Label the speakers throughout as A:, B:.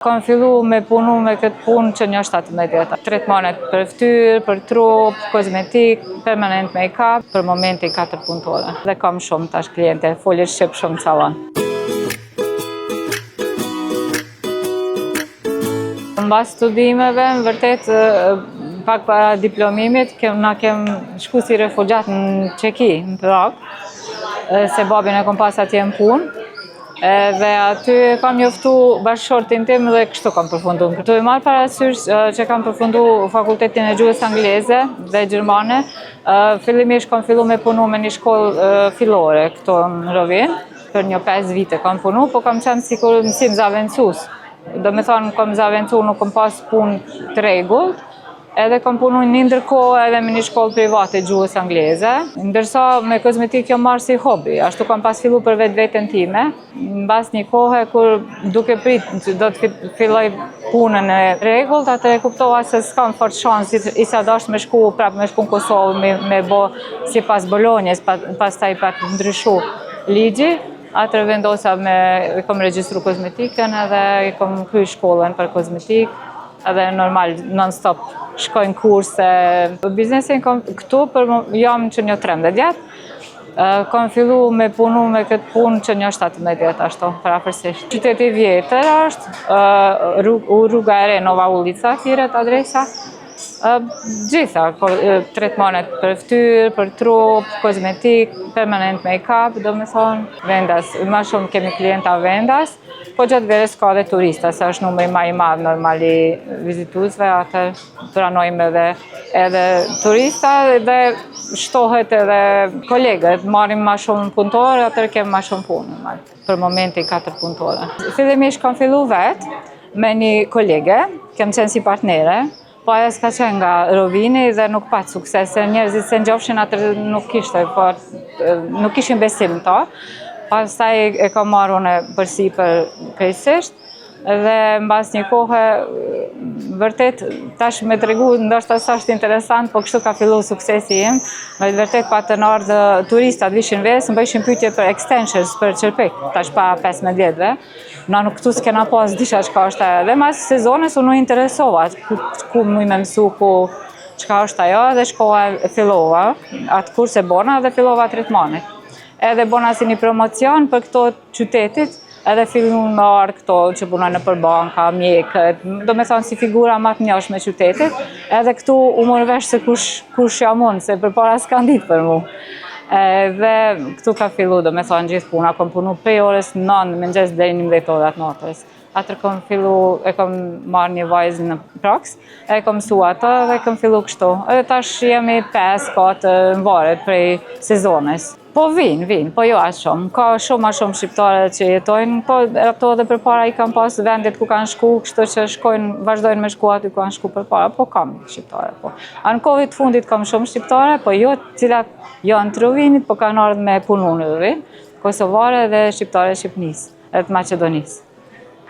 A: Kam fillu me punu me këtë punë që një 17 vjeta. Tretmanet për fytyrë, për trup, kozmetik, permanent make-up, për momenti 4 punëtore. Dhe kam shumë tash kliente, folje shqip shumë salon. Mbas studimeve, në vërtet, pak para diplomimit, na kem shku si refugjat në Çeki, në Prag, se babin e kom pas atje në punë. Dhe aty kam njoftu bashkëshortin tim dhe kështu kam përfundu. Këtu e marrë parasysh që kam përfundu fakultetin e gjuhës angleze dhe gjermane. Fillimisht kam fillu me punu me një shkollë fillore këto në Rovinë. Për një 5 vite kam punu, po kam qenë sikur mësim zavendësus. Do me thonë kam zavendësu, nuk kam pas punë të rregullt. Edhe kam punu një ndërkohë edhe me një shkollë private gjuhës angleze. Ndërsa me kozmetik jam marrë si hobi, ashtu kam pas fillu për vetveten time. Mbas një kohe kur duke prit që do të filloj punën e rregullt, atë e kuptova se s'kam fort shans, isa dash me shku prapë me shku në Kosovë me bo sipas Bolonjes, pastaj pa ndryshu ligji. Atër vendosa i kom regjistru kozmetikën edhe i kom kry shkollën për kozmetik. Edhe normal, non-stop shkojnë kurse. Biznesin këtu jam që një 13 vjetë. Kam fillu me punu me këtë punë që një 17 vjetë ashtu, parafërsisht. Qyteti vjetër është, rruga e re, Nova Ulica, thirret adresa. Gjitha, tretmanet për fytyrë, për trup, kozmetik, permanent make-up, do me thonë, vendas. Ma shumë kemi klienta vendas, po gjatë verës ka dhe turista, se është numri ma i madhë normali vizituzve, atër pranojmë edhe turista dhe shtohet edhe kolegët, marim ma shumë punëtore, atër kemë ma shumë punë, për momenti 4 punëtore. Fillimisht kam fillu vetë me një kolege, kem qenë si partnere, po ajo s'ka qenë nga Rovini dhe nuk patë sukses, se njerëzit se ngjofshin atër nuk kishin besim to. Pastaj e kam marrë unë përsipër krejtësisht dhe mbas një kohë vërtet tash me tregu ndoshta sa është interesant, po kështu ka fillu suksesi im. Me vërtet pa të ardhë turistat vishin verës, më bëjshin pyetje për extensions për Çerpek, tash pa 15 vjetëve. Na nuk këtu s'kena pas disha çka është ajo. Dhe mas sezones unë interesova ku më me mësu çka është ajo dhe shkova fillova atë kurse bona dhe fillova tretmanit. Edhe bona si një promocion për këto qytetit, edhe fillu me arë këto që punojnë për banka, mjekët, do me thonë si figura ma të njohshme qytetit, edhe këtu u morë vesh se kush jam unë, se përpara s'kan ditë për mu. Dhe këtu ka fillu, do me thonë gjithë puna, kom punu prej orës 9 mëngjes deri 11 orë atë natës. Atër kom fillu, e kom marrë një vajzë në praks, e kom mësu ato dhe kom fillu kështu. Edhe tash jemi 5-4 në varet prej sezones. Po vinë, po jo as shumë. Ka shumë a shumë shqiptare që jetojnë, po ato dhe përpara i kam pas vendit ku kanë shku, kështu që vazhdojnë me shku aty ku kanë shku përpara, po kam shqiptare. Po. A në kohët fundit kam shumë shqiptare, po jo cilat janë të Rovinit, po kanë ardhur me punu në Rovinë, kosovare dhe shqiptare Shqipnisë, edhe të Maqedonisë.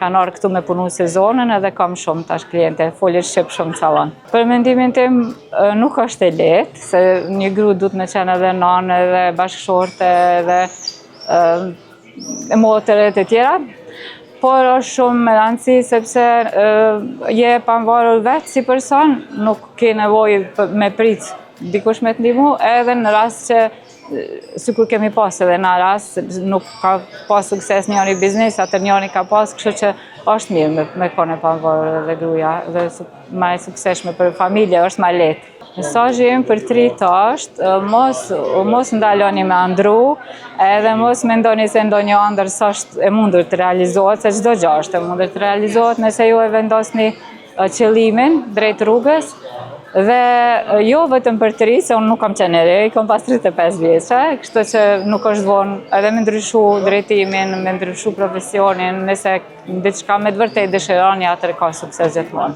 A: Kanë ardhur këtu me punu sezonën edhe kam shumë tash kliente, folje shqip shumë salon. Për mendimin tim nuk është e lehtë, se një gru duhet me qenë edhe nanë edhe bashkëshorte edhe moteret e tjera, por është shumë me rëndësi sepse je pavarur vetë si person, nuk ke nevojë me prit dikush me të ndihmu, edhe në rast që sikur kemi pas edhe në rast, nuk ka pas sukses njëri biznes, atër njëri ka pas, kështu që është mirë me kone pavarur dhe gruja, dhe ma e sukseshme për familje, është ma letë. Mesazhi im për trit është, mos ndaloni me andru, edhe mos mendoni se ndonjë ëndër s'është e mundur të realizohet, se çdo gjë është e mundur të realizohet nëse ju e vendosni qëllimin drejt rrugës. Dhe jo vetëm për të ri, se unë nuk kam qenë e re, kam pas 35 vjeçe, kështu që nuk është vonë edhe me ndryshu drejtimin, me ndryshu profesionin, nëse diçka me të vërtet dëshironi, atër ka sukses gjithmonë.